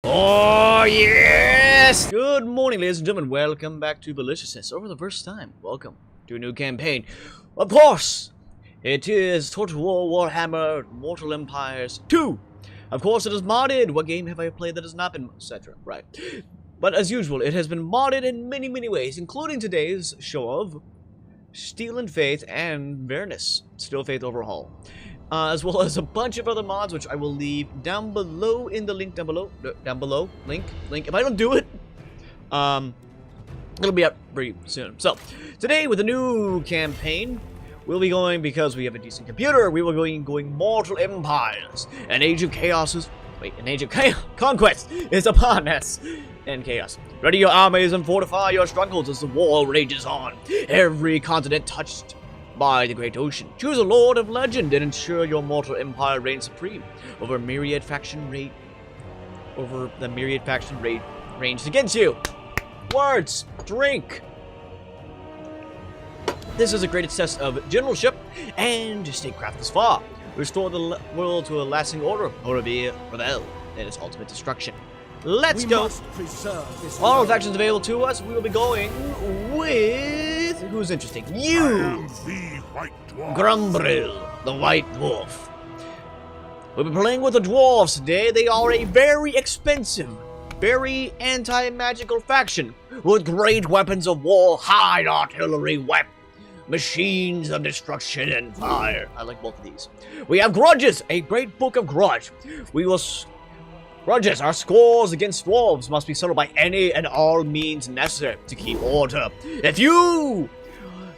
Oh, yes! Good morning, ladies and gentlemen. Welcome back to Maliciousness. Or for the first time, welcome to a new campaign. Of course, it is Total War Warhammer Mortal Empires 2. Of course, it is modded. What game have I played that has not been, etc. Right. But as usual, it has been modded in many, many ways, including today's show of Steel and Faith and Vairness, Steel Faith Overhaul. As well as a bunch of other mods, which I will leave down below in the link down below. Link. If I don't do it, it'll be up pretty soon. So, today with a new campaign, we'll be going, because we have a decent computer, we will be going Mortal Empires. An age of chaos is... Wait, an age of conquest is upon us. And chaos. Ready your armies and fortify your strongholds as the war rages on. Every continent touched by the great ocean. Choose a lord of legend and ensure your mortal empire reigns supreme over the myriad faction ranged against you. Words, drink. This is a great test of generalship and statecraft thus far. Restore the world to a lasting order, or be reviled in its ultimate destruction. Let's go. All factions available to us. We will be going with... Who's interesting? You! Grumbril, the White Dwarf. We'll be playing with the Dwarves today. They are a very expensive, very anti-magical faction with great weapons of war, high artillery weapons, machines of destruction and fire. I like both of these. We have grudges, a great book of grudge. Grudges, our scores against dwarves must be settled by any and all means necessary to keep order. If you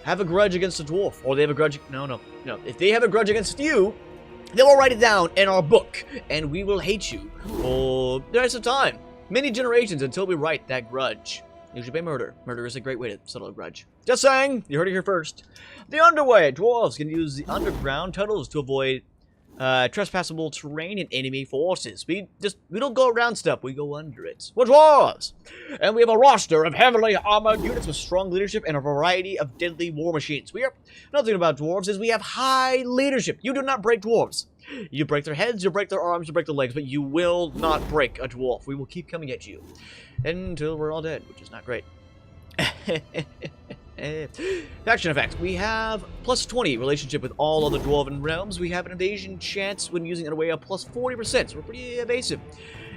have a grudge against a dwarf, or they have a grudge... No. If they have a grudge against you, they will write it down in our book, and we will hate you for the rest of time. Many generations until we write that grudge. Usually by murder. Murder is a great way to settle a grudge. Just saying, you heard it here first. The underway. Dwarves can use the underground tunnels to avoid trespassable terrain and enemy forces. We don't go around stuff, we go under it. We're dwarves! And we have a roster of heavily armored units with strong leadership and a variety of deadly war machines. Another thing about dwarves is we have high leadership. You do not break dwarves. You break their heads, you break their arms, you break their legs, but you will not break a dwarf. We will keep coming at you until we're all dead, which is not great. Faction effects. We have plus 20 relationship with all other dwarven realms. We have an evasion chance when using an array of plus 40%, so we're pretty evasive.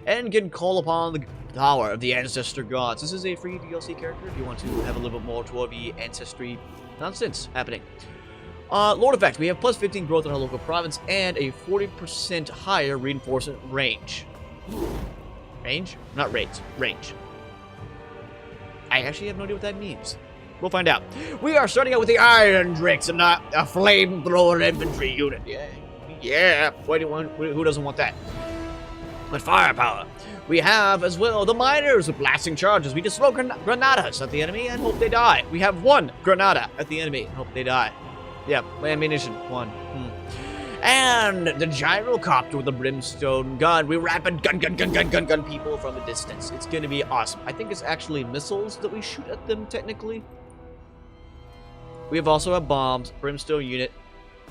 And can call upon the power of the ancestor gods. This is a free DLC character if you want to have a little bit more dwarven ancestry nonsense happening. Lord effect. We have plus 15 growth in our local province and a 40% higher reinforcement range. Range? Not rates. Range. I actually have no idea what that means. We'll find out. We are starting out with the Iron Drakes and not a flamethrower infantry unit. Yeah. Who doesn't want that? But firepower. We have as well the miners with blasting charges. We just throw granadas at the enemy and hope they die. We have one granada at the enemy and hope they die. Yeah, ammunition. One. And the gyrocopter with the brimstone gun. We rapid gun people from a distance. It's gonna be awesome. I think it's actually missiles that we shoot at them technically. We have also have bombs, brimstone unit.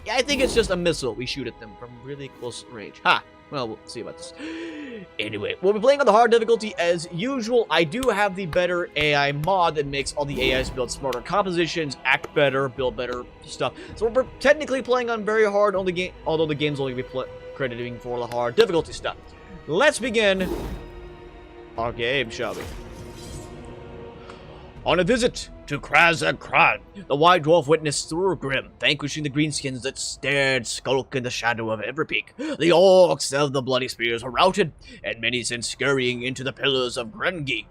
Yeah, I think it's just a missile. We shoot at them from really close range. Ha! Well, we'll see about this. Anyway, we'll be playing on the hard difficulty as usual. I do have the better AI mod that makes all the AIs build smarter compositions, act better, build better stuff. So we're technically playing on very hard on the game, although the game's only be crediting for the hard difficulty stuff. Let's begin our game, shall we? On a visit to Krazakran, the White Dwarf witnessed Thurgrim vanquishing the greenskins that stared skulk in the shadow of every peak. The orcs of the Bloody Spears were routed, and many sent scurrying into the pillars of Grengi.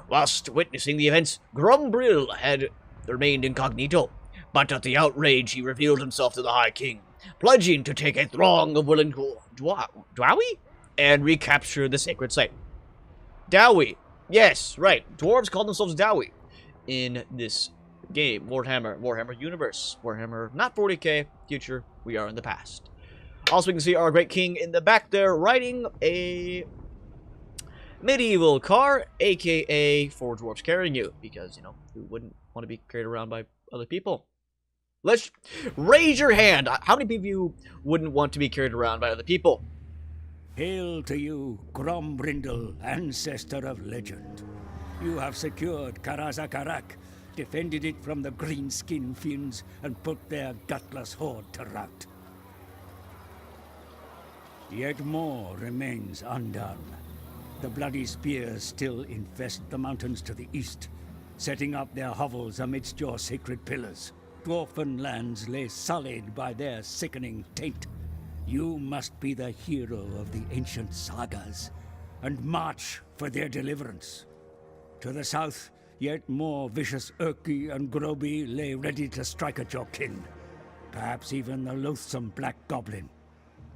Whilst witnessing the events, Grumbril had remained incognito, but at the outrage he revealed himself to the High King, pledging to take a throng of willing Dwawi and recapture the sacred site. Dowie. Yes, right. Dwarves call themselves Dowie. In this game, Warhammer Universe, Warhammer, not 40k, future, we are in the past. Also, we can see our great king in the back there riding a medieval car, aka 4 dwarves carrying you, because, you know, who wouldn't want to be carried around by other people? Let's raise your hand. How many of you wouldn't want to be carried around by other people? Hail to you, Grombrindle, ancestor of legend. You have secured Karazakarak, defended it from the green-skin fiends, and put their gutless horde to rout. Yet more remains undone. The bloody spears still infest the mountains to the east, setting up their hovels amidst your sacred pillars. Dwarfen lands lay sullied by their sickening taint. You must be the hero of the ancient sagas, and march for their deliverance. To the south, yet more vicious Urki and Groby lay ready to strike at your kin. Perhaps even the loathsome Black Goblin.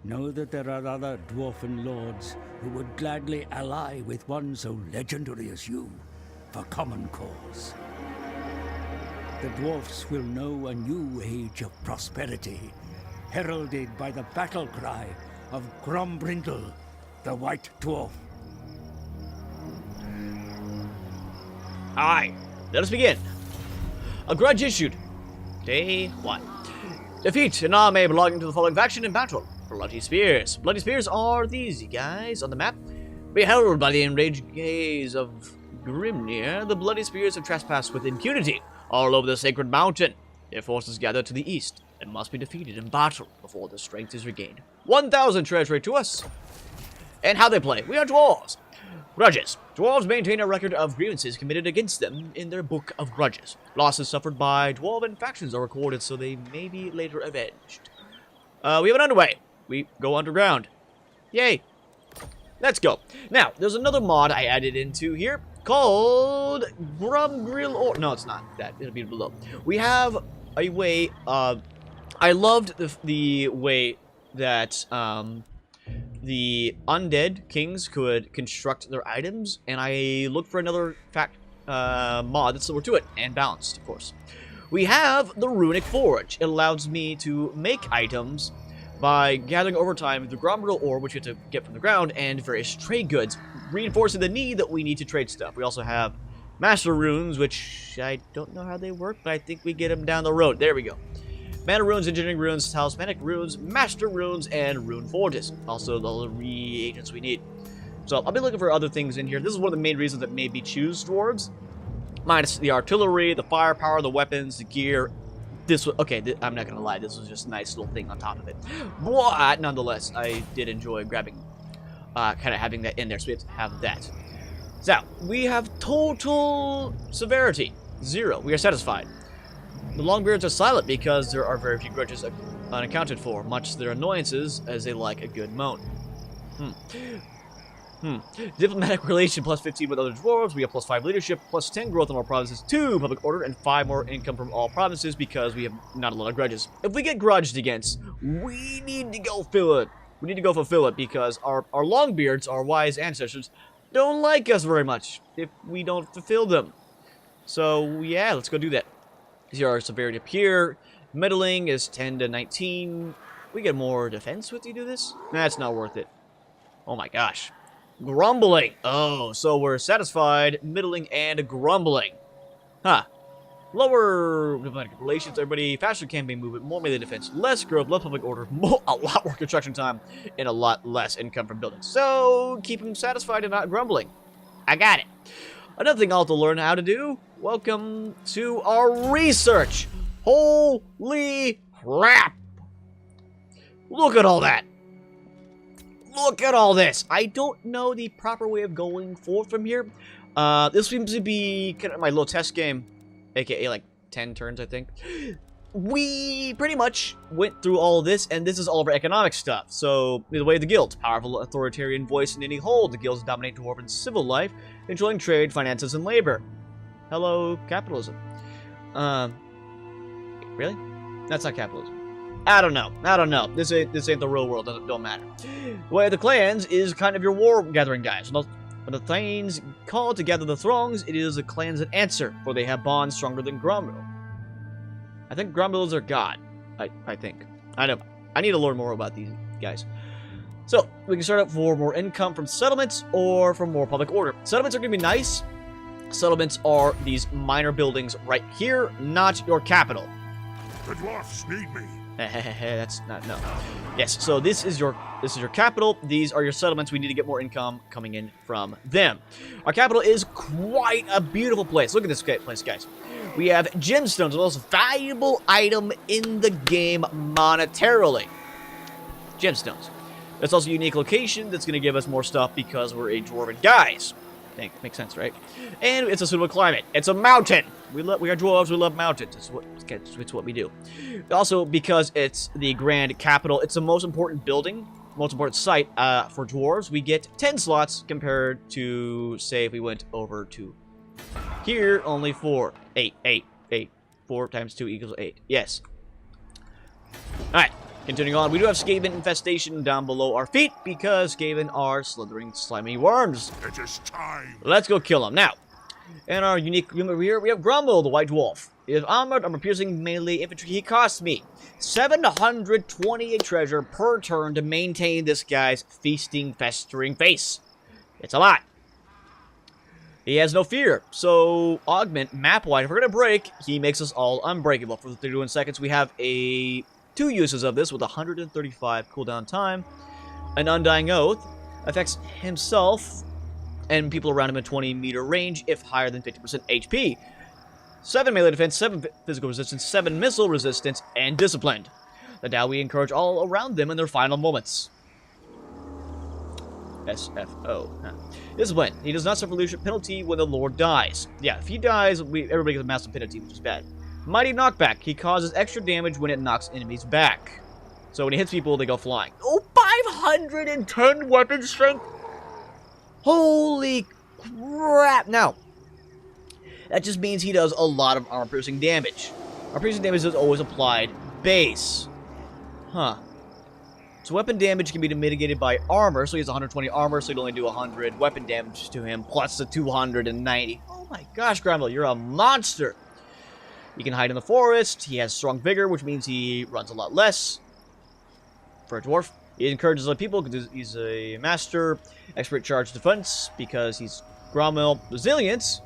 Know that there are other dwarfen lords who would gladly ally with one so legendary as you, for common cause. The dwarfs will know a new age of prosperity, heralded by the battle cry of Grombrindle, the White Dwarf. Alright, let us begin. A grudge issued. Day 1. Defeat an army belonging to the following faction in battle. Bloody Spears. Bloody Spears are these, you guys, on the map. Beheld by the enraged gaze of Grimnir, the Bloody Spears have trespassed with impunity all over the sacred mountain. Their forces gather to the east and must be defeated in battle before their strength is regained. 1,000 treasury to us. And how they play. We are dwarves. Grudges. Dwarves maintain a record of grievances committed against them in their Book of Grudges. Losses suffered by dwarven factions are recorded, so they may be later avenged. We have an underway. We go underground. Yay. Let's go. Now, there's another mod I added into here called Grumgrill or... No, it's not that. It'll be below. We have a way... I loved the way that... the undead kings could construct their items, and I looked for another mod that's similar to it, and balanced, of course. We have the Runic Forge. It allows me to make items by gathering over time the Grombrindle ore, which you have to get from the ground, and various trade goods, reinforcing the need that we need to trade stuff. We also have Master Runes, which I don't know how they work, but I think we get them down the road. There we go. Mana Runes, Engineering Runes, Talismanic Runes, Master Runes, and Rune Forges. Also, the reagents we need. So, I'll be looking for other things in here. This is one of the main reasons that made me choose dwarves. Minus the artillery, the firepower, the weapons, the gear. This was... Okay, I'm not gonna lie. This was just a nice little thing on top of it. But, nonetheless, I did enjoy grabbing... kind of having that in there, so we have to have that. So, we have total severity. 0. We are satisfied. The Longbeards are silent because there are very few grudges unaccounted for, much to their annoyances as they like a good moan. Diplomatic relation plus 15 with other dwarves. We have plus 5 leadership, plus 10 growth in all provinces, 2 public order, and 5 more income from all provinces because we have not a lot of grudges. If we get grudged against, we need to go fill it. We need to go fulfill it because our Longbeards, our wise ancestors, don't like us very much if we don't fulfill them. So, yeah, let's go do that. Here our severity up here. Middling is 10 to 19. We get more defense with you do this? That's not worth it. Oh my gosh. Grumbling. Oh, so we're satisfied, middling, and grumbling. Huh. Lower diplomatic relations, everybody. Faster campaign movement, more melee defense, less growth, less public order, a lot more construction time, and a lot less income from buildings. So, keep them satisfied and not grumbling. I got it. Another thing I'll have to learn how to do. Welcome to our research. Holy crap. Look at all that. Look at all this. I don't know the proper way of going forth from here. This seems to be kind of my little test game. AKA like 10 turns, I think. We pretty much went through all of this, and this is all of our economic stuff. So, the way of the guilds. Powerful authoritarian voice in any hold. The guilds dominate dwarven civil life, controlling trade, finances, and labor. Hello, capitalism. Really? That's not capitalism. I don't know. This ain't the real world. Don't matter. The way of the clans is kind of your war gathering guys. When the clans call to gather the throngs, it is the clans that answer, for they have bonds stronger than Grombrindle. I think Grombrindles are god. I think. I know. I need to learn more about these guys. So, we can start up for more income from settlements or from more public order. Settlements are going to be nice. Settlements are these minor buildings right here, not your capital. The dwarfs need me. That's not, no. Yes, so this is your capital. These are your settlements. We need to get more income coming in from them. Our capital is quite a beautiful place. Look at this place, guys. We have gemstones, the most valuable item in the game monetarily. Gemstones. That's also a unique location that's going to give us more stuff because we're a dwarven guys. Makes sense, right? And it's a suitable climate. It's a mountain. We are dwarves. We love mountains. It's what we do. Also, because it's the grand capital, it's the most important building, most important site for dwarves. We get 10 slots compared to, say, if we went over to here, only 4. 8. 4 times 2 equals 8. Yes. Alright, continuing on. We do have Skaven infestation down below our feet because Skaven are slithering, slimy worms. It is time. Let's go kill them. Now, in our unique unit here, we have Grumble, the White Dwarf. He is armored, armor-piercing, melee infantry. He costs me 728 treasure per turn to maintain this guy's feasting, festering face. It's a lot. He has no fear, so augment map-wide. If we're going to break, he makes us all unbreakable. For 31 seconds, we have 2 uses of this with 135 cooldown time. An Undying Oath affects himself and people around him in 20-meter range if higher than 50% HP. 7 melee defense, 7 physical resistance, 7 missile resistance, and disciplined. Now we encourage all around them in their final moments. SFO. Huh. Discipline. He does not suffer leadership penalty when the Lord dies. Yeah, if he dies, everybody gets a massive penalty, which is bad. Mighty Knockback. He causes extra damage when it knocks enemies back. So when he hits people, they go flying. Oh, 510 weapon strength? Holy crap. Now, that just means he does a lot of armor-piercing damage. Armor-piercing damage is always applied base. Huh. So weapon damage can be mitigated by armor, so he has 120 armor, so he'd only do 100 weapon damage to him, plus the 290. Oh my gosh, Granville, you're a monster! He can hide in the forest, he has strong vigor, which means he runs a lot less. For a dwarf, he encourages other people, because he's a master. Expert charge defense, because he's Gromwell. Resilience,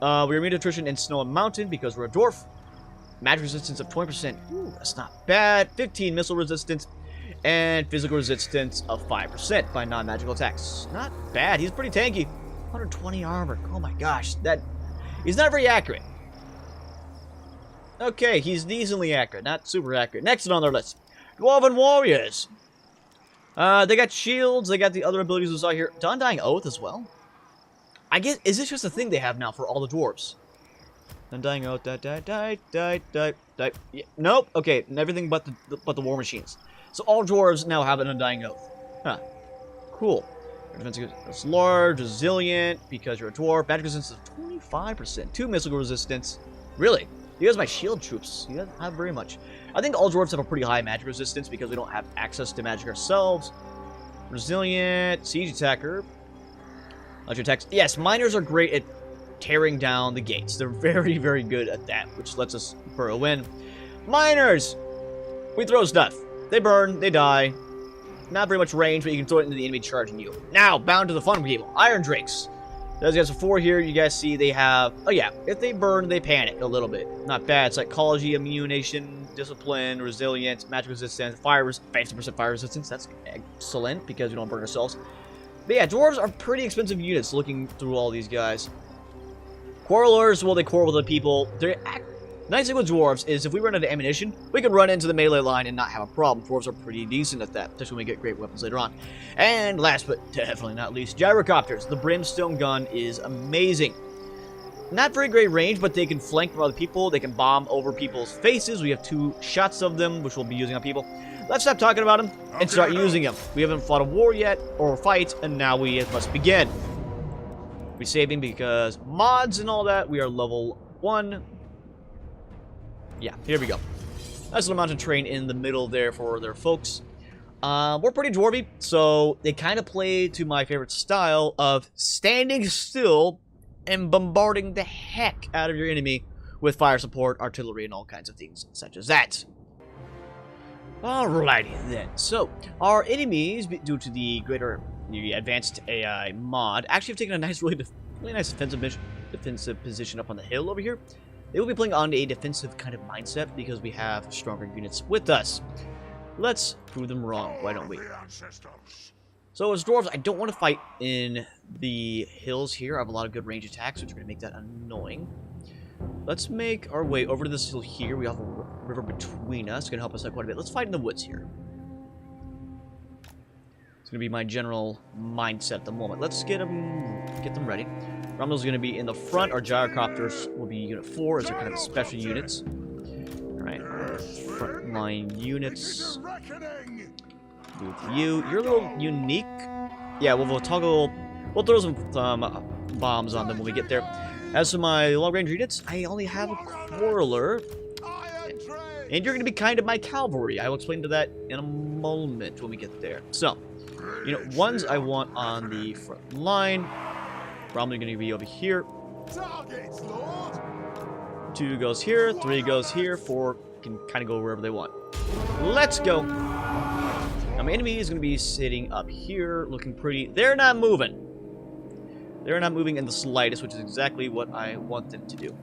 we're immune to attrition in snow and mountain, because we're a dwarf. Magic resistance of 20%, ooh, that's not bad. 15 missile resistance. And physical resistance of 5% by non-magical attacks. Not bad. He's pretty tanky. 120 armor. Oh my gosh. He's not very accurate. Okay, he's decently accurate. Not super accurate. Next on their list. Dwarven Warriors. They got shields. They got the other abilities we saw here. Undying Oath as well. I guess, is this just a thing they have now for all the dwarves? Undying Oath. Yeah, nope. Okay, everything but the war machines. So all dwarves now have an Undying Oath. Huh. Cool. Your defense is large, resilient, because you're a dwarf. Magic resistance of 25%. 2 missile resistance. Really? You guys are my shield troops. You don't have very much. I think all dwarves have a pretty high magic resistance because we don't have access to magic ourselves. Resilient, siege attacker. Electric attacks. Yes, miners are great at tearing down the gates. They're very, very good at that, which lets us burrow in. Miners! We throw stuff. They burn, they die. Not very much range, but you can throw it into the enemy charging you. Now, bound to the fun people. Iron Drakes. Those guys are 4 here. You guys see they have... Oh, yeah. If they burn, they panic a little bit. Not bad. Psychology, immunization, discipline, resilience, magic resistance, 50% fire resistance. That's excellent because we don't burn ourselves. But yeah, dwarves are pretty expensive units looking through all these guys. Quarrelers, well, they quarrel with other people. They're... Nice thing with dwarves is if we run out of ammunition, we can run into the melee line and not have a problem. Dwarves are pretty decent at that, especially when we get great weapons later on. And last but definitely not least, gyrocopters. The brimstone gun is amazing. Not very great range, but they can flank from other people. They can bomb over people's faces. We have 2 shots of them, which we'll be using on people. Let's stop talking about them and start using them. We haven't fought a war yet, or a fight, and now we must begin. We're saving because mods and all that, we are level 1. Yeah, here we go. Nice little mountain train in the middle there for their folks. We're pretty dwarvy, so they kind of play to my favorite style of standing still and bombarding the heck out of your enemy with fire support, artillery, and all kinds of things such as that. Alrighty then. So, our enemies, due to the advanced AI mod, actually have taken a nice, really nice defensive position up on the hill over here. They will be playing on a defensive kind of mindset because we have stronger units with us. Let's prove them wrong, why don't we? So as dwarves, I don't want to fight in the hills here. I have a lot of good range attacks, which are going to make that annoying. Let's make our way over to this hill here. We have a river between us. It's going to help us out quite a bit. Let's fight in the woods here. It's going to be my general mindset at the moment. Let's get them ready. Romel's going to be in the front. Our gyrocopters will be Unit 4 as they're kind of special units. Alright, frontline units. With you. You're a little unique. Yeah, we'll toggle. We'll throw some bombs on them when we get there. As for my long-range units, I only have a quarreler. And you're going to be kind of my cavalry. I will explain to that in a moment when we get there. So, you know, ones I want on the front line. Probably going to be over here. 2 goes here, 3 goes here, 4 can kind of go wherever they want. Let's go. Now my enemy is going to be sitting up here, looking pretty. They're not moving. They're not moving in the slightest, which is exactly what I want them to do.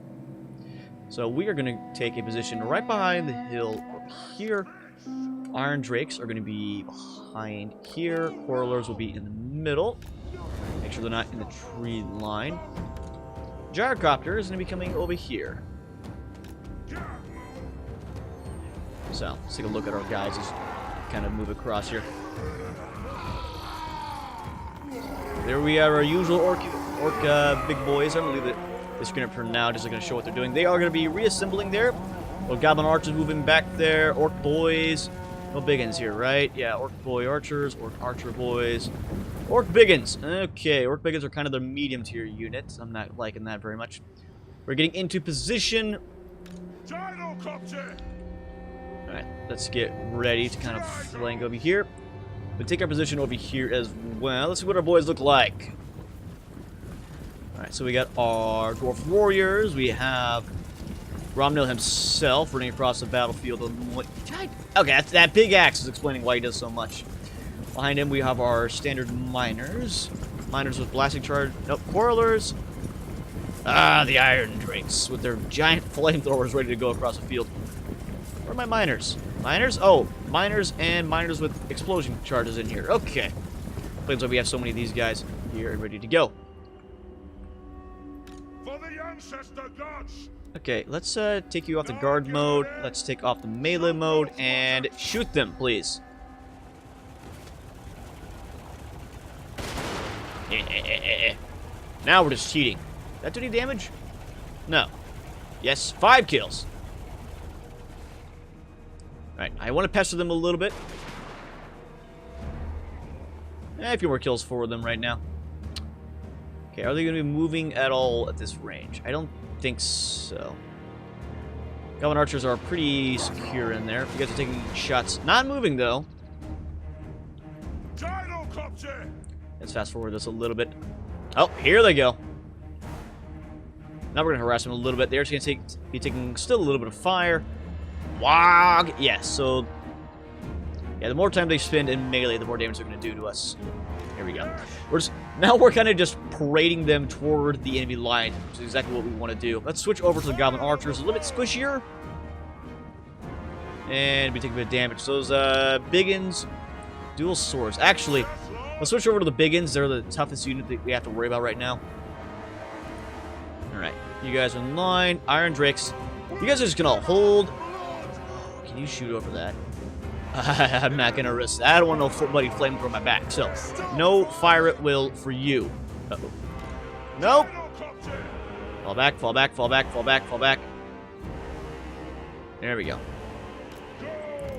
So we are going to take a position right behind the hill over here. Iron Drakes are going to be behind here. Quarrelers will be in the middle. Make sure they're not in the tree line. Gyrocopter is going to be coming over here. So, let's take a look at our guys as kind of move across here. There we have our usual orc big boys. I'm going to leave the screen up for now, just going to show what they're doing. They are going to be reassembling there. Well, Goblin Archers moving back there. Orc boys. No biggins here, right? Yeah, Orc boy archers, Orc archer boys. Orc biggins. Okay, Orc biggins are kind of the medium tier units. I'm not liking that very much. We're getting into position. Alright, let's get ready to kind of flank over here. We'll take our position over here as well. Let's see what our boys look like. Alright, so we got our Dwarf Warriors. We have Romnil himself running across the battlefield. Okay, that big axe is explaining why he does so much. Behind him, we have our standard miners. Miners with blasting charge. Nope, quarrelers. Ah, the Iron Drakes with their giant flamethrowers ready to go across the field. Where are my miners? Miners? Oh, miners and miners with explosion charges in here. Okay. Seems like we have so many of these guys here and ready to go. For the ancestor gods. Okay, let's take you off the guard mode. Let's take off the melee mode and shoot them, please. Now we're just cheating. That do any damage? No. Yes, 5 kills. Alright, I want to pester them a little bit. A few more kills for them right now. Okay, are they going to be moving at all at this range? I don't think so. Goblin archers are pretty secure in there. You guys are taking shots. Not moving, though. Let's fast forward this a little bit. Oh, here they go. Now we're going to harass them a little bit. They're just going to be taking still a little bit of fire. Wog! Yes, so... yeah, the more time they spend in melee, the more damage they're going to do to us. Here we go. Now we're kind of just parading them toward the enemy line, which is exactly what we want to do. Let's switch over to the Goblin Archers. A little bit squishier. And we take a bit of damage. So those biggins, dual swords. Actually, let's switch over to the biggins. They're the toughest unit that we have to worry about right now. Alright, you guys are in line. Iron Drakes. You guys are just going to hold... can you shoot over that? I'm not going to risk that. I don't want no bloody flame through my back. So, no fire at will for you. Uh-oh. Nope. Fall back, fall back, fall back, fall back, fall back. There we go.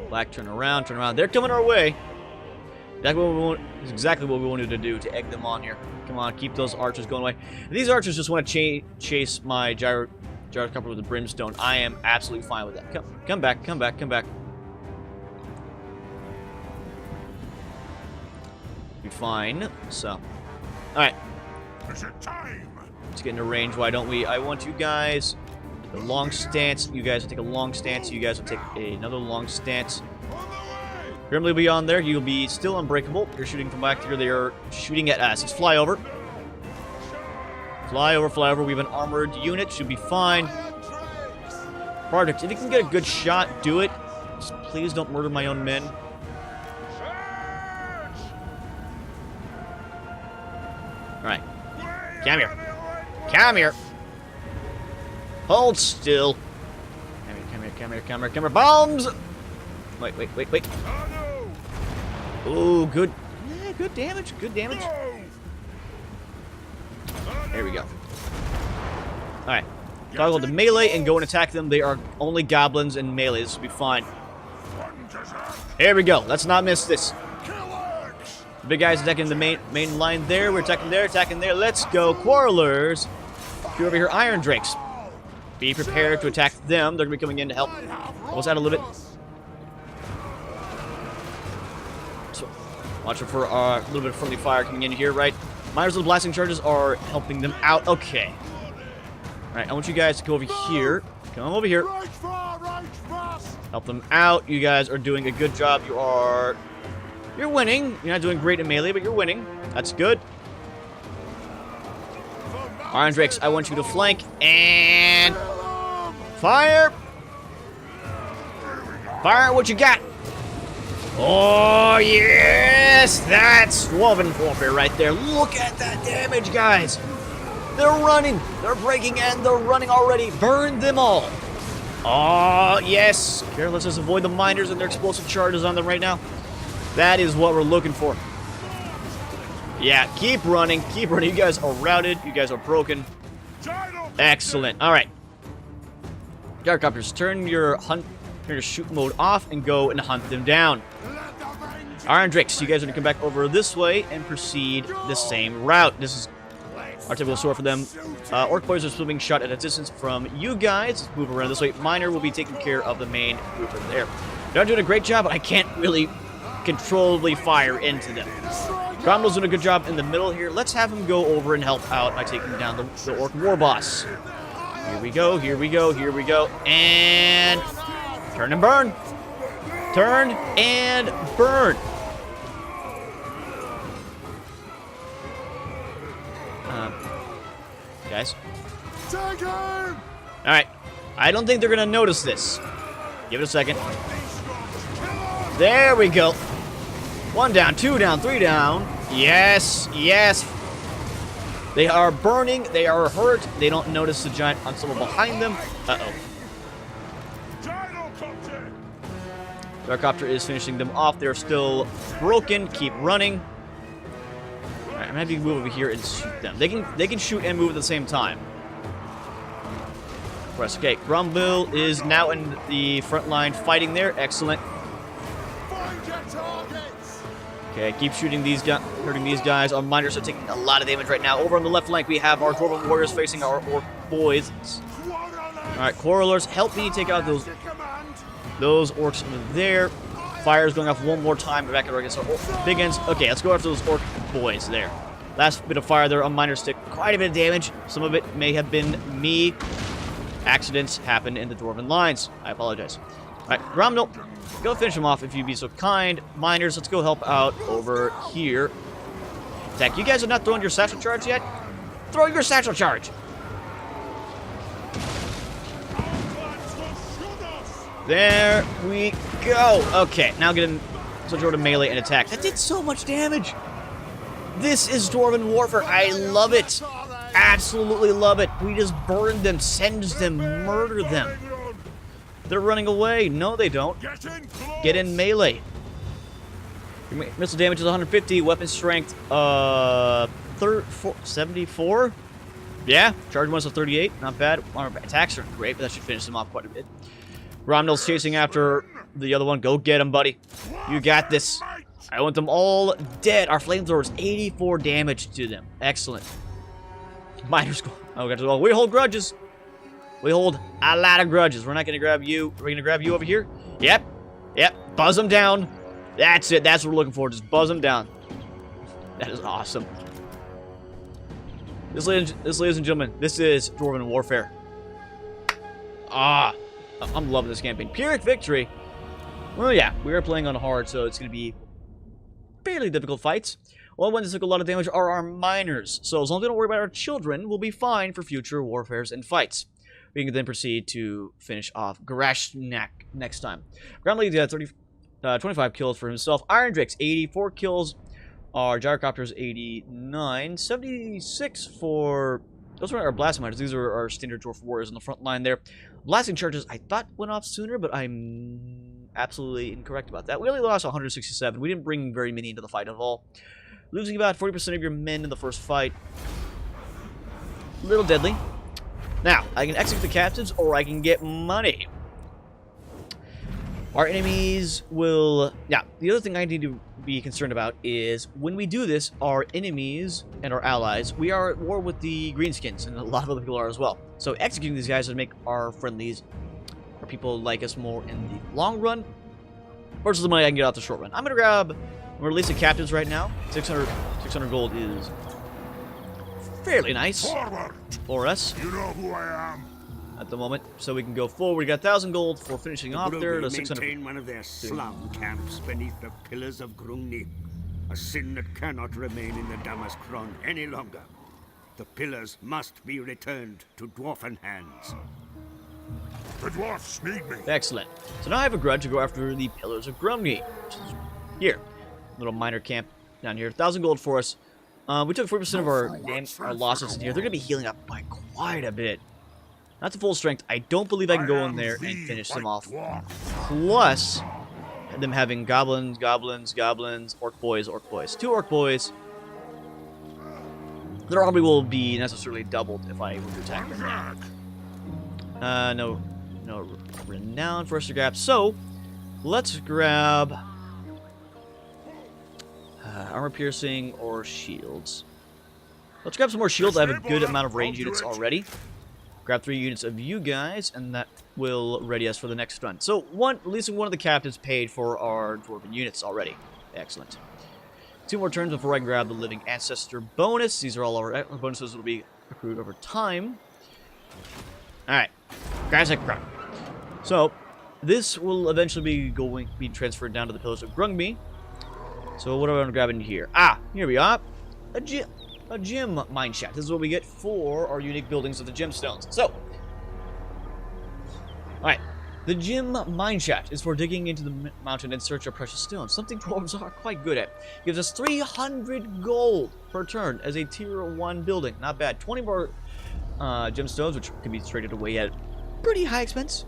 Black, turn around, turn around. They're coming our way. Exactly what we wanted to do to egg them on here. Come on, keep those archers going away. These archers just want to chase my gyrocopter with the brimstone. I am absolutely fine with that. Come back, come back, come back. Be fine. So, alright. Is it time? Let's get into range. Why don't we? I want you guys to take a long stance. You guys will take a long stance. You guys will take another long stance. Grimly beyond there, you'll be still unbreakable. You're shooting from back here. They are shooting at us. He's fly over. Fly over, fly over. We have an armored unit. Should be fine. Project, if you can get a good shot, do it. Just please don't murder my own men. Alright. Come here. Come here. Hold still. Come here, come here, come here, come here, come here. Bombs! Wait, wait, wait, wait. Ooh, good. Yeah, good damage, good damage. There we go. Alright. Toggle to melee and go and attack them. They are only goblins and melee. This will be fine. Here we go. Let's not miss this. The big guys attacking the main line there. We're attacking there, attacking there. Let's go. Quarrelers. You're over here, Iron Drakes. Be prepared to attack them. They're going to be coming in to help. Almost out a little bit. So, watch for a little bit of friendly fire coming in here, right? Miners with blasting charges are helping them out. Okay. Alright, I want you guys to go over here. Come over here. Help them out. You guys are doing a good job. You're winning. You're not doing great in melee, but you're winning. That's good. Iron Drakes, I want you to flank and fire. Fire what you got. Oh, yes! That's Dwarven warfare right there. Look at that damage, guys. They're running. They're breaking and they're running already. Burn them all. Oh, yes. Here, let's just avoid the miners and their explosive charges on them right now. That is what we're looking for. Yeah, keep running. Keep running. You guys are routed. You guys are broken. Excellent. All right. Gyrocopters, turn your shoot mode off and go and hunt them down. Iron Drakes, you guys are going to come back over this way and proceed the same route. This is our typical sword for them. Orc boys are swimming shot at a distance from you guys. Let's move around this way. Miner will be taking care of the main group over there. They're doing a great job, but I can't really controllably fire into them. Grommel's doing a good job in the middle here. Let's have him go over and help out by taking down the Orc war boss. Here we go, here we go, here we go. And turn and burn. Turn and burn. Guys. Alright. I don't think they're going to notice this. Give it a second. There we go. 1 down, 2 down, 3 down. Yes, yes. They are burning. They are hurt. They don't notice the giant ensemble behind them. Uh-oh. Gyrocopter is finishing them off. They're still broken. Keep running. Alright, I'm gonna have you move over here and shoot them. They can shoot and move at the same time. Press. Okay, Grumble is now in the front line fighting there. Excellent. Okay, keep shooting these guys, hurting these guys. Our miners are taking a lot of damage right now. Over on the left flank, we have our Dwarven warriors facing our Orc boys. Alright, Quarrelers, help me take out those Orcs over there. Fire is going off one more time. Back against our big ends. Okay, let's go after those Orc boys there. Last bit of fire there on miners stick. Quite a bit of damage. Some of it may have been me. Accidents happen in the Dwarven lines. I apologize. Alright, Gromnel, go finish him off if you'd be so kind. Miners, let's go help out over here. Zach, you guys are not throwing your satchel charge yet? Throw your satchel charge! There we go. Okay, now get in. Switch over to melee and attack. That did so much damage. This is Dwarven warfare. I love it. Absolutely love it. We just burn them, singe them, murder them. They're running away. No, they don't. Get in melee. Your missile damage is 150. Weapon strength, 74. Yeah, charge bonus of 38. Not bad. Our attacks are great, but that should finish them off quite a bit. Romnel's chasing after the other one. Go get him, buddy. You got this. I want them all dead. Our flamethrowers, 84 damage to them. Excellent. Miners go. Oh, well, we hold grudges. We hold a lot of grudges. We're not going to grab you. We're going to grab you over here. Yep. Yep. Buzz them down. That's it. That's what we're looking for. Just buzz them down. That is awesome. This, ladies and gentlemen, this is Dwarven warfare. I'm loving this campaign. Pyrrhic victory. Well, yeah, we are playing on hard, so it's going to be fairly difficult fights. Well, ones that took a lot of damage are our miners, so as long as we don't worry about our children, we'll be fine for future warfares and fights. We can then proceed to finish off Garashnak next time. Ground League 25 kills for himself. Iron Drake's 84 kills. Our Gyrocopters 89. 76 for... Those are our Blasting Miners. These are our standard Dwarf warriors on the front line there. Blasting Charges I thought went off sooner, but I'm absolutely incorrect about that. We only lost 167. We didn't bring very many into the fight at all. Losing about 40% of your men in the first fight. A little deadly. Now, I can execute the captives, or I can get money. Our enemies will... Now, the other thing I need to be concerned about is when we do this, our enemies and our allies, we are at war with the greenskins, and a lot of other people are as well. So executing these guys would make our friendlies, or people like us more in the long run, versus the money I can get out the short run. I'm going to release the captives right now. 600 gold is fairly nice Forward! for us. You know who I am. At the moment, so we can go forward. We got 1,000 gold for finishing off there to 600. Maintain one of their slum camps beneath the pillars of Grungni, a sin that cannot remain in the Damaskron any longer. The pillars must be returned to dwarfen hands. The dwarfs need me. Excellent. So now I have a grudge to go after the pillars of Grumni, which is here. Little minor camp down here. 1,000 gold for us. We took 40% of our losses in here. They're going to be healing up by quite a bit. Not to full strength. I don't believe I can go in there and finish them off. Plus, them having goblins, orc boys. 2 orc boys. Their army will be necessarily doubled if I were to attack them now. No renown for us to grab. So, let's grab armor piercing or shields. Let's grab some more shields. I have a good amount of range units already. Grab 3 units of you guys, and that will ready us for the next run. So, at least one of the captains paid for our dwarven units already. Excellent. 2 more turns before I can grab the Living Ancestor bonus. These are all our bonuses that will be accrued over time. Alright. Guys, so, this will eventually be transferred down to the Pillars of Grungmi. So, what are we going to grab in here? Ah, here we are. A gem mineshaft. This is what we get for our unique buildings of the gemstones. So, alright. The gem mineshaft is for digging into the mountain in search of precious stones. Something dwarves are quite good at. Gives us 300 gold per turn as a tier 1 building. Not bad. 20 more gemstones, which can be traded away at pretty high expense.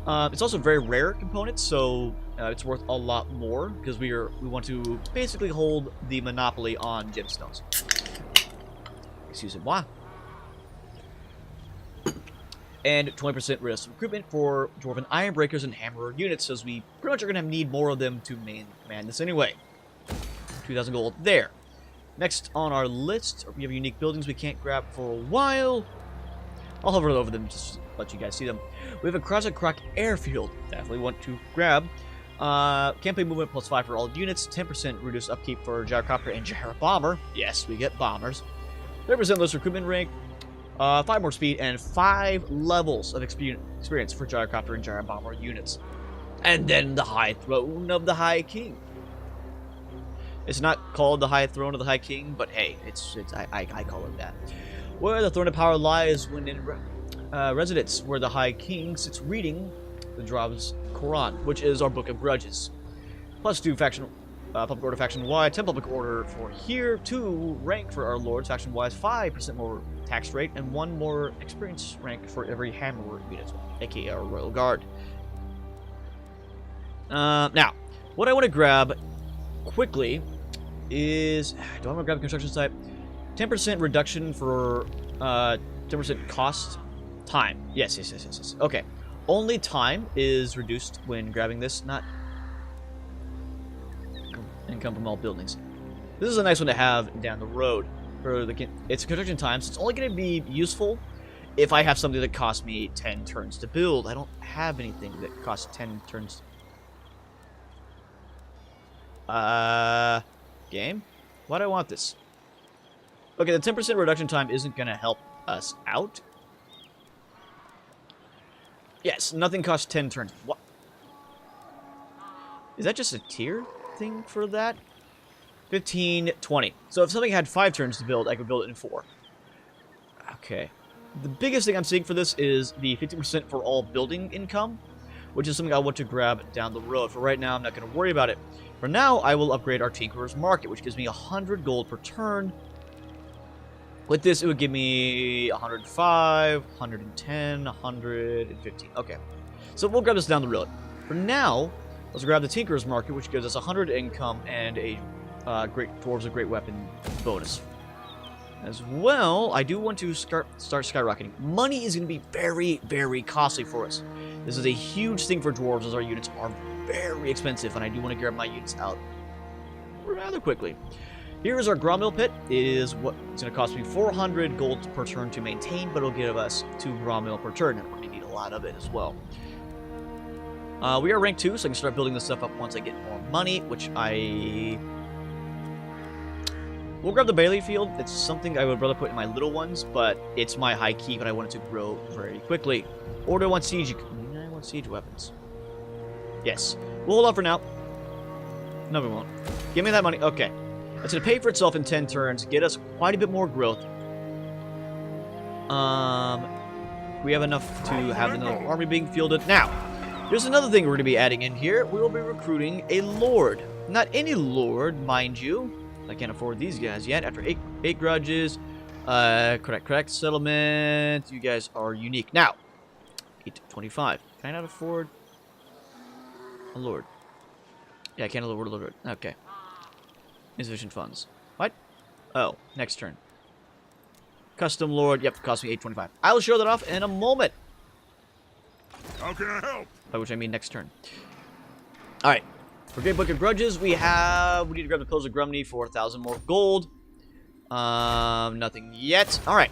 It's also a very rare component, so it's worth a lot more because we want to basically hold the monopoly on gemstones. Excuse-moi. And 20% risk recruitment for Dwarven Ironbreakers and Hammerer units, as we pretty much are going to need more of them to man this anyway. 2,000 gold there. Next on our list, we have unique buildings we can't grab for a while. I'll hover over them just to let you guys see them. We have a Krasakrak airfield. Definitely want to grab. Campaign movement +5 for all units. 10% reduced upkeep for Gyrocopter and Gyro Bomber. Yes, we get bombers. 30% less recruitment rank, 5 more speed, and 5 levels of experience for Gyrocopter and Gyro Bomber units. And then the High Throne of the High King. It's not called the High Throne of the High King, but hey, I call it that. Where the Throne of Power lies when in residence, where the High King sits reading the Drav's Quran, which is our Book of Grudges. +2 faction. Public Order faction-wide, 10 Public Order for here, 2 rank for our Lords faction-wise, 5% more tax rate, and 1 more experience rank for every Hammerer unit, aka our Royal Guard. Now, what I want to grab quickly is... Do I want to grab the construction site? 10% reduction for 10% cost time. Yes. Okay. Only time is reduced when grabbing this, not... income from all buildings. This is a nice one to have down the road for the it's construction time, so it's only going to be useful if I have something that costs me 10 turns to build. I don't have anything that costs 10 turns. Game? Why do I want this? Okay, the 10% reduction time isn't going to help us out. Yes, nothing costs 10 turns. What? Is that just a tier thing for that? 15, 20. So if something had 5 turns to build, I could build it in 4. Okay. The biggest thing I'm seeing for this is the 50% for all building income, which is something I want to grab down the road. For right now, I'm not going to worry about it. For now, I will upgrade our Tinkerer's Market, which gives me 100 gold per turn. With this, it would give me 105, 110, 115. Okay, so we'll grab this down the road. For now, let's grab the Tinkerer's Market, which gives us 100 income and a Dwarves of Great Weapon bonus. As well, I do want to start skyrocketing. Money is going to be very, very costly for us. This is a huge thing for Dwarves, as our units are very expensive, and I do want to grab my units out rather quickly. Here is our Grommill Pit. It is what it's going to cost me 400 gold per turn to maintain, but it'll give us 2 Grommill per turn, and we're going to need a lot of it as well. We are rank 2, so I can start building this stuff up once I get more money, which we'll grab the Bailey Field. It's something I would rather put in my little ones, but it's my high key, but I want it to grow very quickly. Or do I want siege? I want siege weapons. Yes. We'll hold on for now. No, we won't. Give me that money. Okay. It's going to pay for itself in 10 turns, get us quite a bit more growth. We have enough to have another army being fielded. Now, there's another thing we're going to be adding in here. We will be recruiting a lord. Not any lord, mind you. I can't afford these guys yet. After 8 grudges, correct settlement. You guys are unique. Now, 825. Can I not afford a lord? Yeah, I can't afford a lord. Okay. Insufficient funds. What? Oh, next turn. Custom lord. Yep, cost me 825. I will show that off in a moment. How can I help? By which I mean next turn. All right. For Great Book of Grudges, we need to grab the Pills of Grumney for 1,000 more gold. Nothing yet. All right.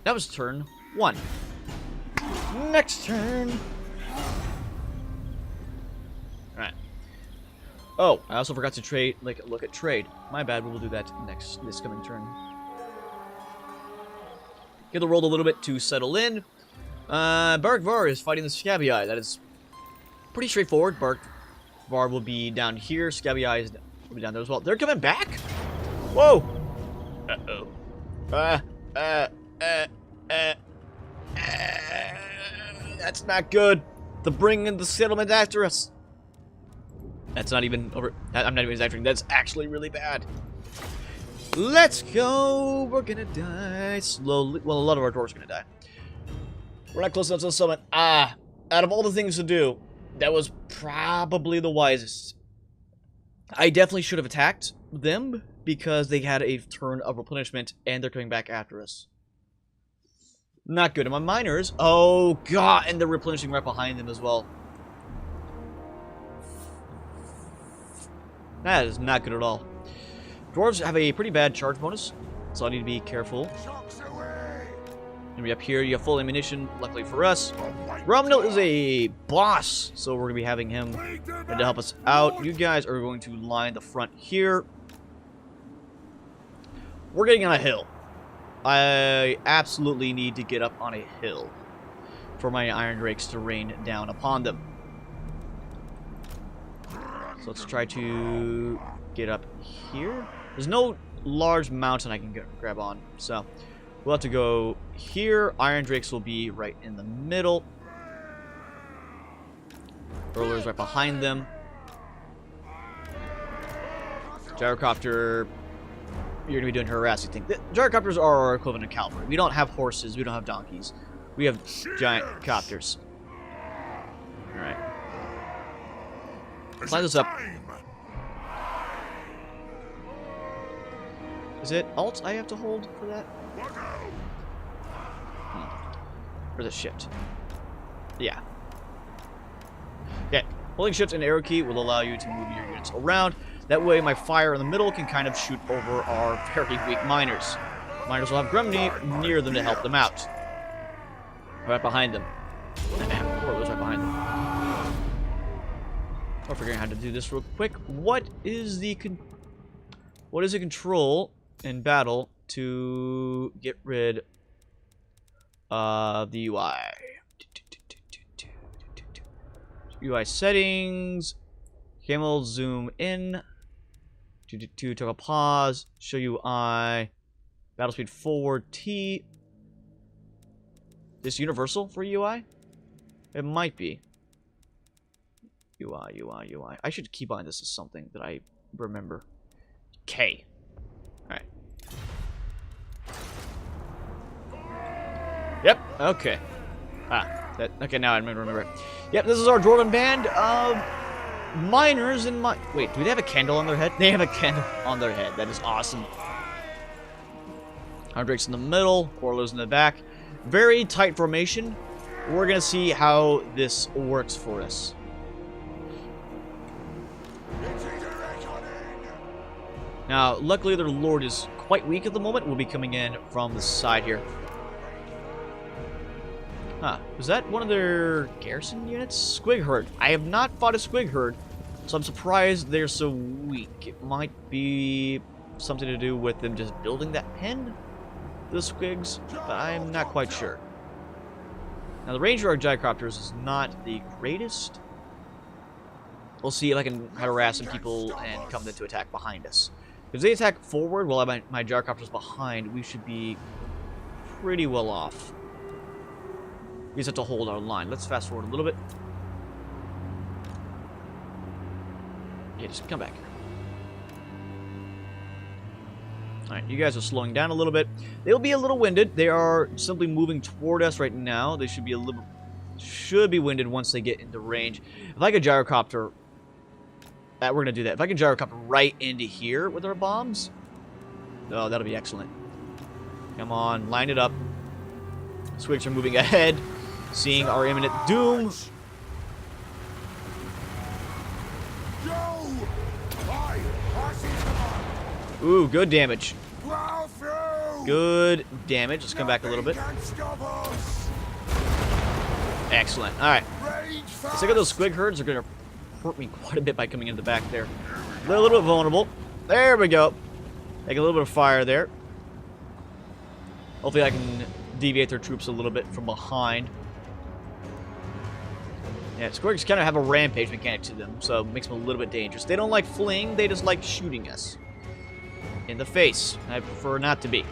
That was turn 1. Next turn. All right. Oh, I also forgot to look at trade. My bad. We will do that this coming turn. Get the roll a little bit to settle in. Barak Var is fighting the Scabby Eye. That is pretty straightforward. Barak Var will be down here. Scabby Eye will be down there as well. They're coming back? Whoa! Uh-oh. That's not good. They're bringing the settlement after us. That's not even over. I'm not even exaggerating. That's actually really bad. Let's go. We're gonna die slowly. Well, a lot of our dwarves are gonna die. We're not close enough to the summit. Out of all the things to do, that was probably the wisest. I definitely should have attacked them because they had a turn of replenishment and they're coming back after us. Not good. And my miners, oh god, and they're replenishing right behind them as well. That is not good at all. Dwarves have a pretty bad charge bonus, so I need to be careful. And we up here, you have full ammunition, luckily for us. Romnil is a boss, so we're going to be having him to help us out. You guys are going to line the front here. We're getting on a hill. I absolutely need to get up on a hill for my Iron Drakes to rain down upon them. So let's try to get up here. There's no large mountain I can grab on, so we'll have to go here. Iron Drakes will be right in the middle. Hurler's right behind them. Gyrocopter, you're going to be doing harassing things. Gyrocopters are our equivalent to cavalry. We don't have horses. We don't have donkeys. We have giant copters. Alright. Line this up. Is it alt I have to hold for that? Or the shift? Yeah. Okay. Holding shift and arrow key will allow you to move your units around. That way my fire in the middle can kind of shoot over our very weak miners. Miners will have Grumney near them to help them out. Right behind them. Or those right behind them. We're figuring out how to do this real quick. What is the control in battle to get rid of the UI? UI settings. Camel zoom in. Toggle pause. Show UI. Battle speed forward T. this universal for UI? It might be. UI. I should keep on this as something that I remember. K. Alright. Yep, okay. Okay, now I remember it. Yep, this is our Dwarven band of miners and wait, do they have a candle on their head? They have a candle on their head. That is awesome. Drake's in the middle, Orlo's in the back. Very tight formation. We're gonna see how this works for us. Now, luckily their lord is quite weak at the moment. We'll be coming in from the side here. Huh, was that one of their garrison units? Squig herd. I have not fought a squig herd, so I'm surprised they're so weak. It might be something to do with them just building that pen, the squigs, but I'm not quite sure. Now, the range of our gyrocopters is not the greatest. We'll see if I can harass some people and come in to attack behind us. If they attack forward while my gyrocopter's behind, we should be pretty well off. We just have to hold our line. Let's fast forward a little bit. Yeah, just come back. Alright, you guys are slowing down a little bit. They'll be a little winded. They are simply moving toward us right now. They should be winded once they get into range. If I could gyrocopter... we're going to do that. If I can gyrocopter right into here with our bombs... Oh, that'll be excellent. Come on, line it up. Squigs are moving ahead, seeing our imminent doom. Ooh, good damage. Good damage. Let's come back a little bit. Excellent. Alright. Let's look at those squig herds. They're going to hurt me quite a bit by coming in the back there. A little bit vulnerable. There we go. Take a little bit of fire there. Hopefully I can deviate their troops a little bit from behind. Yeah, squigs kind of have a rampage mechanic to them, so it makes them a little bit dangerous. They don't like fleeing, they just like shooting us in the face. I prefer not to be.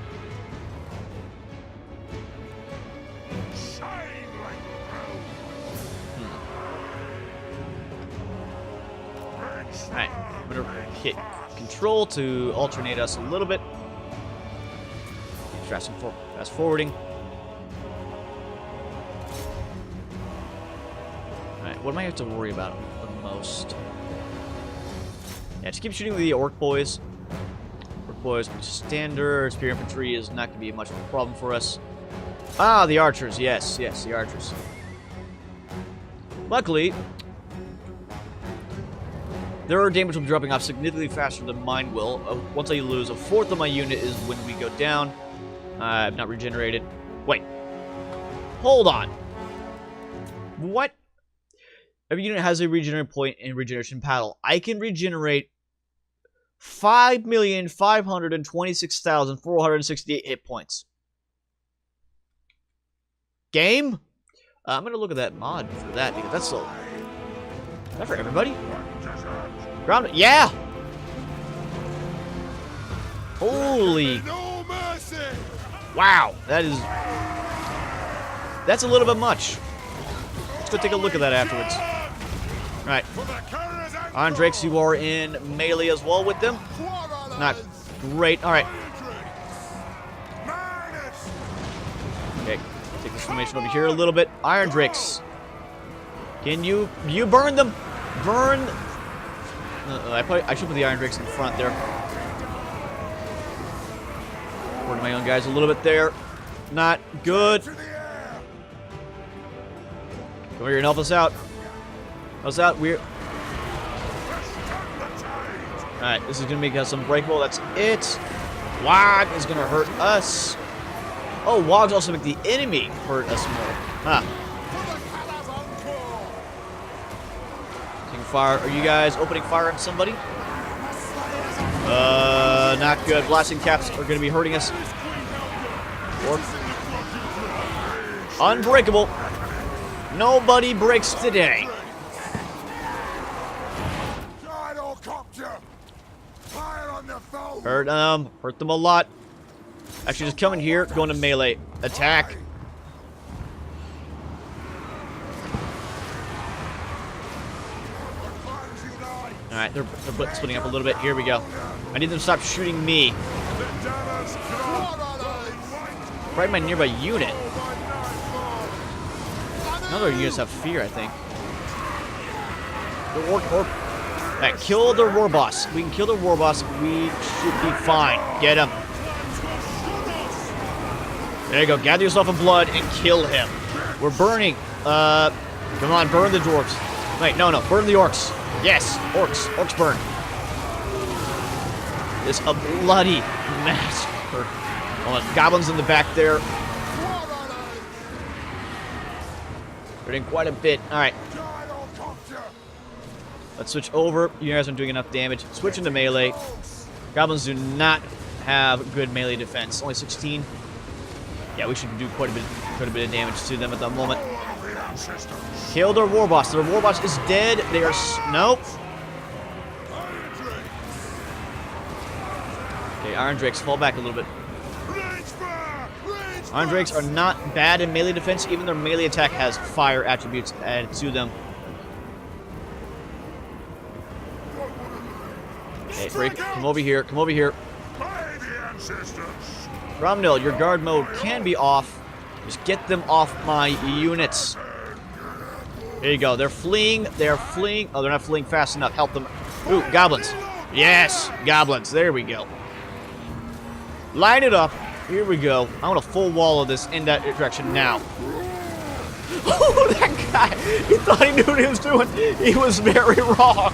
Alright, I'm going to hit control to alternate us a little bit. Fast forwarding. Alright, what do I have to worry about the most? Yeah, just keep shooting with the orc boys. Orc boys, standard spear infantry is not going to be much of a problem for us. Ah, the archers. Yes, the archers. Luckily, their damage will be dropping off significantly faster than mine will. Once I lose a fourth of my unit is when we go down. I've not regenerated. Wait. Hold on. What? Every unit has a regenerate point in regeneration battle. I can regenerate 5,526,468 hit points. Game? I'm going to look at that mod for that, because that's so... Is that for everybody? Ground... Yeah! Holy... Wow, that's a little bit much. Let's go take a look at that afterwards. Alright. Andrex, you are in melee as well with them. Not great. Alright. Okay, take this formation over here a little bit. Iron Drix. Can you burn them? Burn. I should put the Iron Drix in front there. Word my own guys a little bit there. Not good. Come here and help us out. Help us out. We're... Alright, this is going to make us unbreakable. That's it. Wog is going to hurt us. Oh, Wogs also make the enemy hurt us more. Huh. Taking fire. Are you guys opening fire on somebody? Not good. Blasting caps are going to be hurting us. Or unbreakable. Nobody breaks today. Hurt them a lot. Actually, just come in here, go into melee. Attack. Alright, they're splitting up a little bit. Here we go. I need them to stop shooting me. Right in my nearby unit. None of our units have fear, I think. The Alright, kill the war boss. We can kill the war boss. We should be fine. Get him. There you go. Gather yourself in blood and kill him. We're burning. Come on, burn the dwarves. Wait, no, burn the orcs. Yes, orcs. Orcs burn. It's a bloody massacre. Oh, goblins in the back there. We're doing quite a bit. Alright. Let's switch over. You guys aren't doing enough damage. Switch into melee. Goblins do not have good melee defense. Only 16. Yeah, we should do quite a bit of damage to them at the moment. Kill their war boss. Their war boss is dead. They are nope. Okay, Iron Drakes, fall back a little bit. Iron Drakes are not bad in melee defense. Even their melee attack has fire attributes added to them. Hey, break. Come over here. Come over here. Romnil, your guard mode can be off. Just get them off my units. There you go. They're fleeing. They're fleeing. Oh, they're not fleeing fast enough. Help them. Ooh, goblins. Yes, goblins. There we go. Line it up. Here we go. I want a full wall of this in that direction now. Oh, that guy. He thought he knew what he was doing. He was very wrong.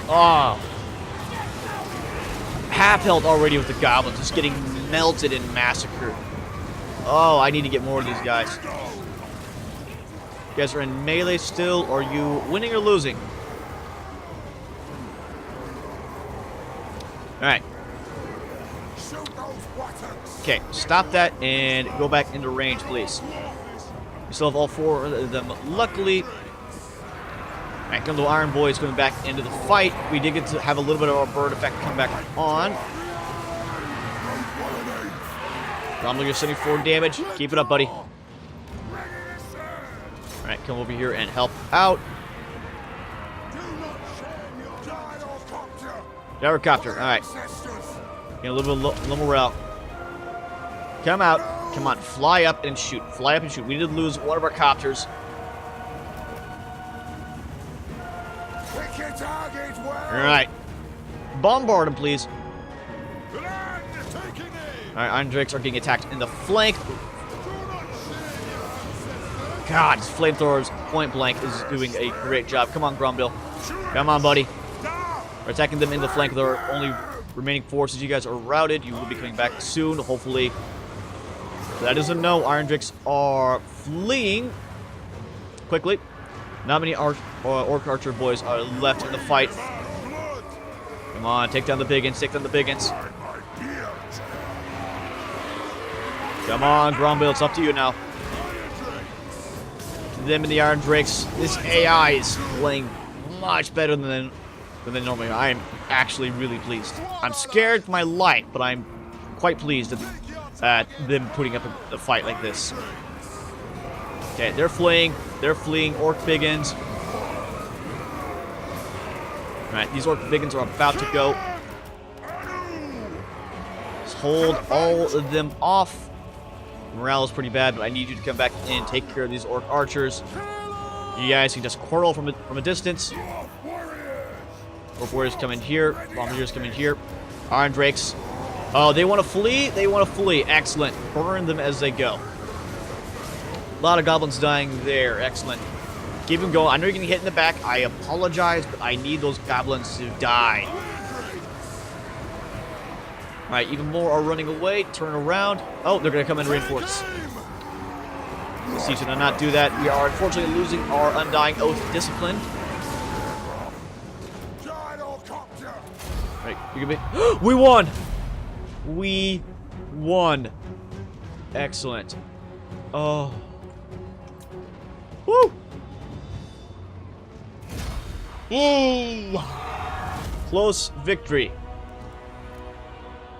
Oh. Half health already with the goblins. Just getting melted and massacred. Oh, I need to get more of these guys. You guys are in melee still. Are you winning or losing? Alright. Okay, stop that and go back into range, please. We still have all four of them. Luckily, alright, the little Iron Boy is going back into the fight. We did get to have a little bit of our bird effect come back on. Romnel, you're 74 damage. Keep it up, buddy. Alright, come over here and help out. Gyrocopter, alright. Get a little morale. Come out. Come on, fly up and shoot. Fly up and shoot. We did lose one of our copters. Alright. Bombard them, please. Alright, Iron Drakes are getting attacked in the flank. God, his flamethrowers point blank is doing a great job. Come on, Grombil. Come on, buddy. We're attacking them in the flank. Their only remaining forces. You guys are routed. You will be coming back soon, hopefully. That is a no. Iron Drakes are fleeing quickly. Not many Orc Archer boys are left in the fight. Come on, take down the biggins. Take down the biggins. Come on, Grombil. It's up to you now. Them and the Iron Drakes. This AI is playing much better than they normally are. I am actually really pleased. I'm scared for my life, but I'm quite pleased at them putting up a fight like this. Okay, they're fleeing. They're fleeing Orc Biggins. Alright, these Orc Biggins are about to go. Just hold all of them off. Morale is pretty bad, but I need you to come back in, take care of these Orc Archers. You guys can just quarrel from a distance. Orc Warriors come in here. Bombardiers come in here. Iron Drakes. Oh, they want to flee? They want to flee. Excellent. Burn them as they go. A lot of goblins dying there. Excellent. Keep them going. I know you're getting hit in the back. I apologize, but I need those goblins to die. Alright, even more are running away. Turn around. Oh, they're going to come in reinforce. Let's see, should I not do that? We are unfortunately losing our Undying Oath discipline. Right, you can be. We won! We won. Excellent. Oh. Woo! Close victory.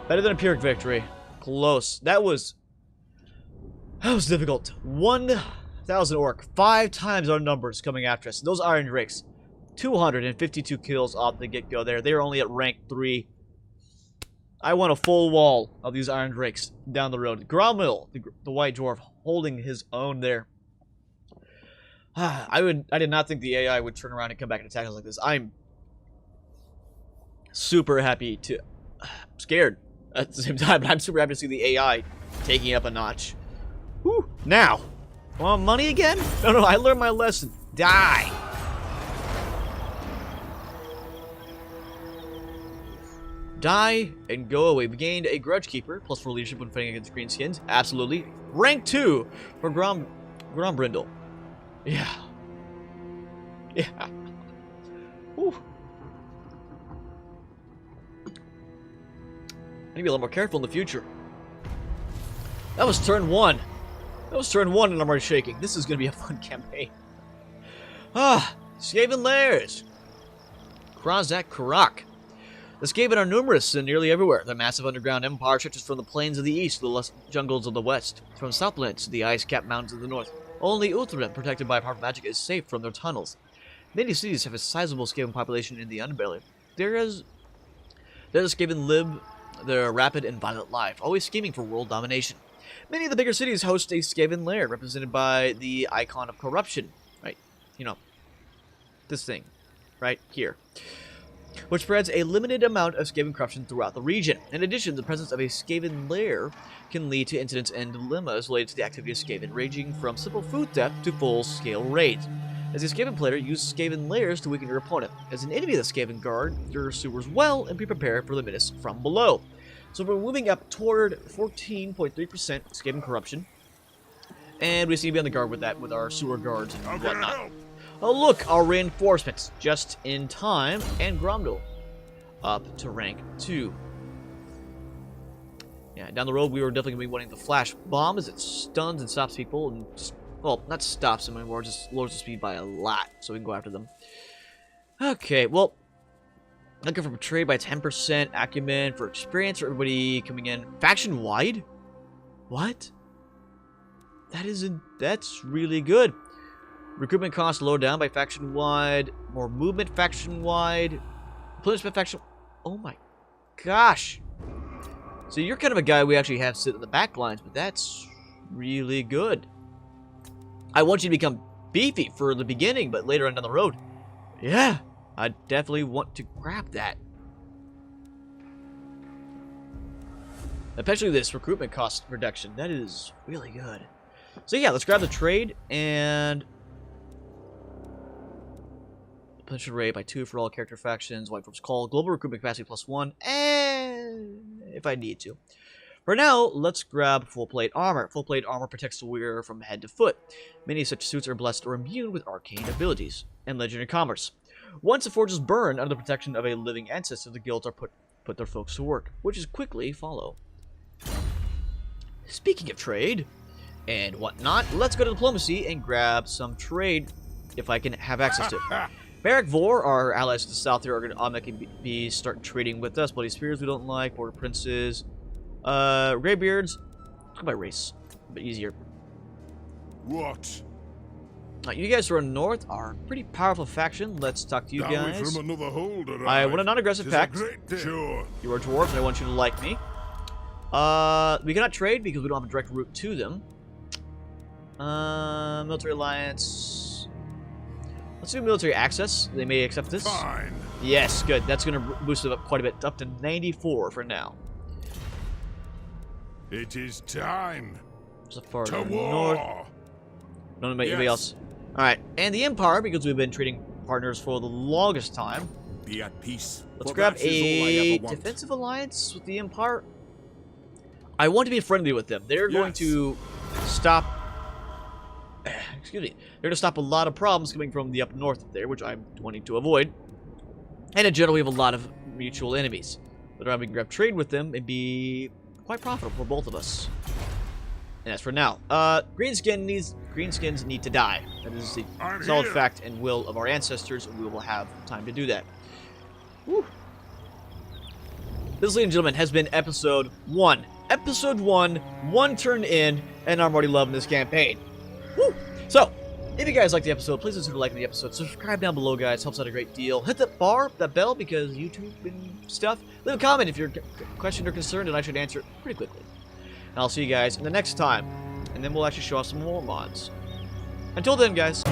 Better than a Pyrrhic victory. Close. That was difficult. 1,000 orc. 5 times our numbers coming after us. Those Iron Drakes. 252 kills off the get-go there. They're only at rank 3. I want a full wall of these iron drakes down the road. Gromil, the white dwarf, holding his own there. I did not think the AI would turn around and come back and attack us like this. I'm super happy to... scared at the same time, but I'm super happy to see the AI taking up a notch. Whew. Now, want money again? No, I learned my lesson. Die! Die and go away. We gained a Grudge Keeper, plus 4 leadership when fighting against Greenskins. Absolutely. Rank 2 for Grombrindle. Yeah. Yeah. Whew. I need to be a little more careful in the future. That was turn 1. That was turn 1 and I'm already shaking. This is going to be a fun campaign. Skaven lairs. Krazak Karak. The Skaven are numerous and nearly everywhere. Their massive underground empire stretches from the plains of the east to the lush jungles of the west, from Southlands to the ice-capped mountains of the north. Only Uthram, protected by powerful magic, is safe from their tunnels. Many cities have a sizable Skaven population in the underbelly. There's a Skaven live their rapid and violent life, always scheming for world domination. Many of the bigger cities host a Skaven lair, represented by the icon of corruption. Right, you know, this thing, right here, which spreads a limited amount of Skaven corruption throughout the region. In addition, the presence of a Skaven lair can lead to incidents and dilemmas related to the activity of Skaven, ranging from simple food theft to full-scale raids. As a Skaven player, use Skaven lairs to weaken your opponent. As an enemy of the Skaven guard your sewers well and be prepared for the menace from below. So we're moving up toward 14.3% Skaven corruption, and we seem to be on the guard with that with our sewer guards and whatnot. Oh look, our reinforcements, just in time, and Gromdal up to rank 2. Yeah, down the road we were definitely going to be wanting the flash bomb as it stuns and stops people, and just, well, not stops them anymore, just lowers the speed by a lot, so we can go after them. Okay, well, looking for trade by 10%, acumen for experience for everybody coming in. Faction-wide? What? That's really good. Recruitment costs lower down by faction-wide. More movement faction-wide. Replenishment faction... Oh my gosh. So you're kind of a guy we actually have sit in the back lines, but that's really good. I want you to become beefy for the beginning, but later on down the road, yeah, I definitely want to grab that. Especially this recruitment cost reduction. That is really good. So yeah, let's grab the trade and... Potential rate by 2 for all character factions. White Dwarf's Call. Global recruitment capacity +1. And if I need to. For now, let's grab full plate armor. Full plate armor protects the wearer from head to foot. Many such suits are blessed or immune with arcane abilities. And legendary commerce. Once the forges burn under the protection of a living ancestor, the guilds are put their folks to work, which is quickly follow. Speaking of trade and whatnot, let's go to diplomacy and grab some trade if I can have access to it. Barak Vor, our allies to the south here, are going to automatically be start trading with us. Bloody Spears we don't like, Border Princes, Greybeards. Let's go by race, a bit easier. What? You guys who are north are a pretty powerful faction. Let's talk to you guys. From another holder, I want a non-aggressive pact. Sure. You are dwarves, and I want you to like me. We cannot trade because we don't have a direct route to them. Military alliance. Let's do military access. They may accept this. Fine. Yes, good. That's going to boost it up quite a bit, up to 94 for now. It is time. So far to north. war. Don't know anybody else. All right, and the Empire, because we've been trading partners for the longest time. Be at peace. Let's grab a defensive alliance with the Empire. I want to be friendly with them. They're going to stop. Excuse me. They're going to stop a lot of problems coming from the up north there, which I'm wanting to avoid. And in general, we have a lot of mutual enemies. But we can grab trade with them and be quite profitable for both of us. And as for now, greenskins need to die. That is the solid fact and will of our ancestors, and we will have time to do that. Whew. This, ladies and gentlemen, has been episode 1. Episode 1, one turn in, and I'm already loving this campaign. Woo. So, If you guys liked the episode, please consider liking the episode. Subscribe down below, guys. Helps out a great deal. Hit that bell, because YouTube and stuff. Leave a comment if you're questioned or concerned, and I should answer it pretty quickly. And I'll see you guys in the next time. And then we'll actually show off some more mods. Until then, guys.